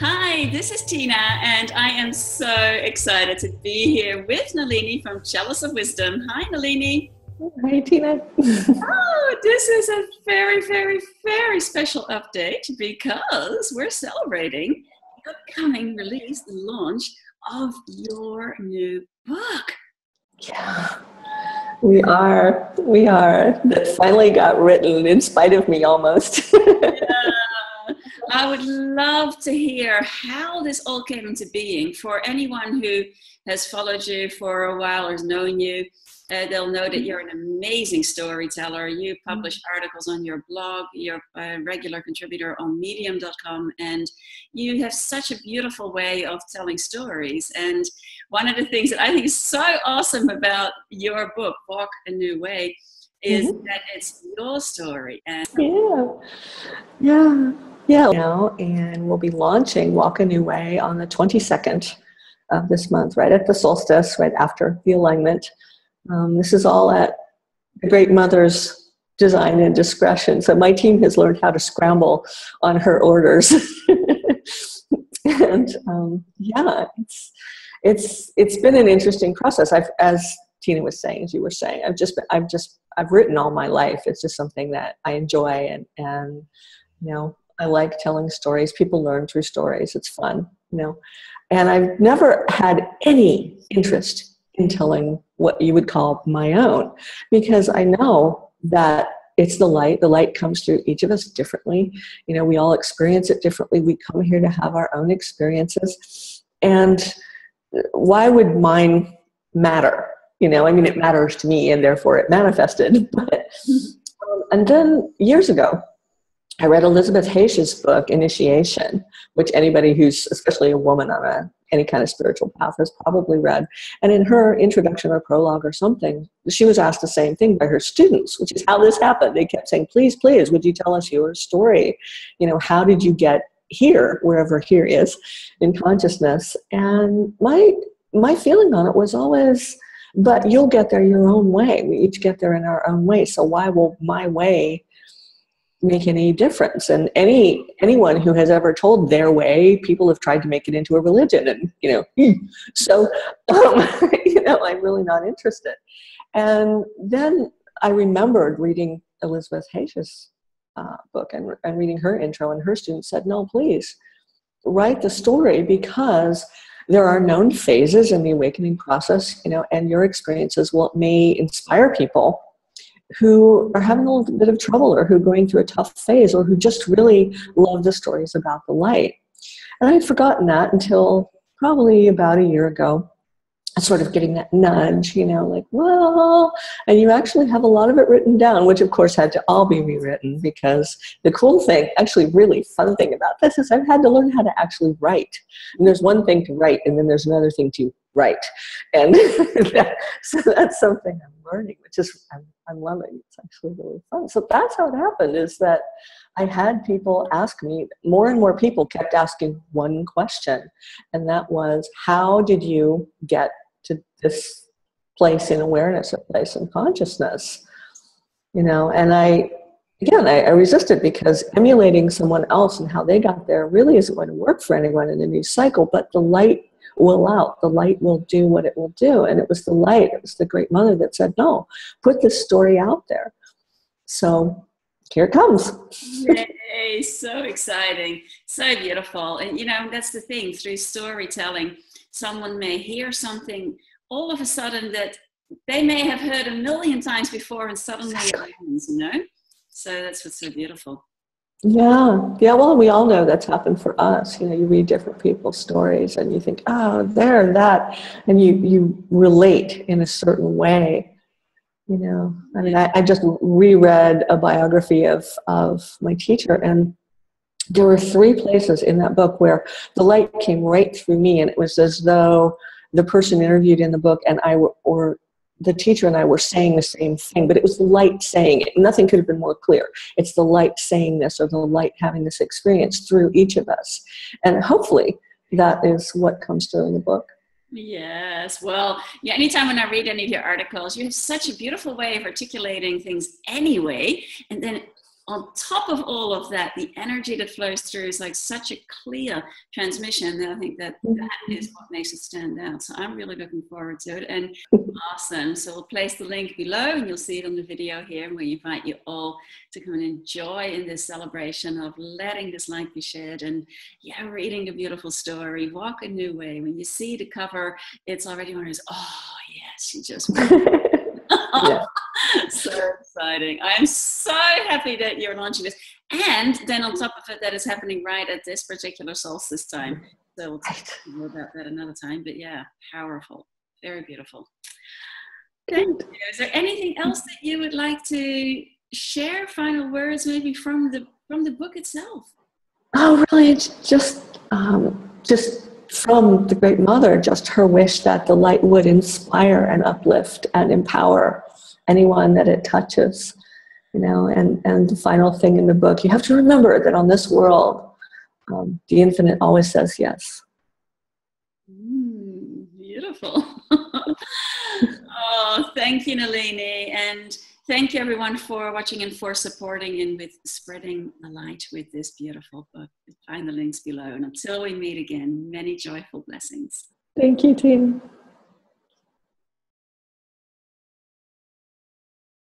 Hi, this is Tina, and I am so excited to be here with Nalini from Chalice of Wisdom. Hi, Nalini. Hi, Tina. Oh, this is a very, very, very special update because we're celebrating the upcoming release, the launch of your new book. Yeah, we are. That finally got written in spite of me almost. Yeah. I would love to hear how this all came into being. For anyone who has followed you for a while or has known you, they'll know that you're an amazing storyteller. You publish articles on your blog, you're a regular contributor on medium.com, and you have such a beautiful way of telling stories. And one of the things that I think is so awesome about your book, Walk a New Way, is that it's your story. And Yeah. Now, and we'll be launching Walk a New Way on the 22nd of this month, right at the solstice, right after the alignment. This is all at the Great Mother's design and discretion. So my team has learned how to scramble on her orders. And it's been an interesting process. As Tina was saying, as you were saying, I've written all my life. It's just something that I enjoy, and I like telling stories. People learn through stories. It's fun, and I've never had any interest in telling what you would call my own, because I know that it's the light. The light comes through each of us differently. We all experience it differently. We come here to have our own experiences. And why would mine matter? It matters to me, and therefore it manifested. And then years ago, I read Elizabeth Hayes's book, Initiation, which anybody who's especially a woman on any kind of spiritual path has probably read. And in her introduction or prologue or something, she was asked the same thing by her students, which is how this happened. They kept saying, please, would you tell us your story? How did you get here, wherever here is in consciousness? And my feeling on it was always, but you'll get there your own way. We each get there in our own way. So why will my way make any difference? And anyone who has ever told their way, people have tried to make it into a religion, and so I'm really not interested. And then I remembered reading Elizabeth Hayes's book and reading her intro, and her students said, no, please write the story, because there are known phases in the awakening process, and your experiences may inspire people who are having a little bit of trouble, or who are going through a tough phase, or who just really love the stories about the light. And I had forgotten that until probably about a year ago, sort of getting that nudge, like, well, and you actually have a lot of it written down, which of course had to all be rewritten, because the cool thing, actually really fun thing about this, is I've had to learn how to actually write. And there's one thing to write, and then there's another thing to write. And so that's something I'm learning, which is, I'm loving. It's actually really fun. So that's how it happened, is that I had people ask me, more and more people kept asking one question. And that was, how did you get to this place in awareness, a place in consciousness? And I resisted, because emulating someone else and how they got there really isn't going to work for anyone in a new cycle. But the light will out. The light will do what it will do. And it was the light, it was the Great Mother that said, no, put this story out there. So here it comes. Yay, so exciting, so beautiful. And that's the thing, through storytelling, someone may hear something all of a sudden that they may have heard a million times before, and suddenly it lands, So that's what's so beautiful. Yeah. Well, we all know that's happened for us. You read different people's stories, and you think, oh, they're that, and you relate in a certain way. I just reread a biography of my teacher, and there were 3 places in that book where the light came right through me, and it was as though the person interviewed in the book and or the teacher and I were saying the same thing, but it was the light saying it. Nothing could have been more clear. It's the light saying this, or the light having this experience through each of us. And hopefully that is what comes through in the book. Yes. Well, anytime when I read any of your articles, you have such a beautiful way of articulating things anyway. And then on top of all of that, the energy that flows through is like such a clear transmission that I think that is what makes it stand out. So I'm really looking forward to it. And awesome. So we'll place the link below and you'll see it on the video here. And we invite you all to come and enjoy in this celebration of letting this light be shared and reading a beautiful story, walk a new way. When you see the cover, it's already one of those, oh yes, you just yeah. So exciting. I'm so happy that you're launching this. And then on top of it, that is happening right at this particular solstice time. So we'll talk more about that another time. But yeah, powerful. Very beautiful. Thank you. Is there anything else that you would like to share? Final words maybe from the book itself? Oh, really? It's just from the Great Mother, just her wish that the light would inspire and uplift and empower anyone that it touches, you know. And the final thing in the book, you have to remember that on this world, the infinite always says yes. Beautiful. Oh, thank you, Nalini. And thank you, everyone, for watching and for supporting and with spreading the light with this beautiful book. Find the links below. And until we meet again, many joyful blessings. Thank you, Tina.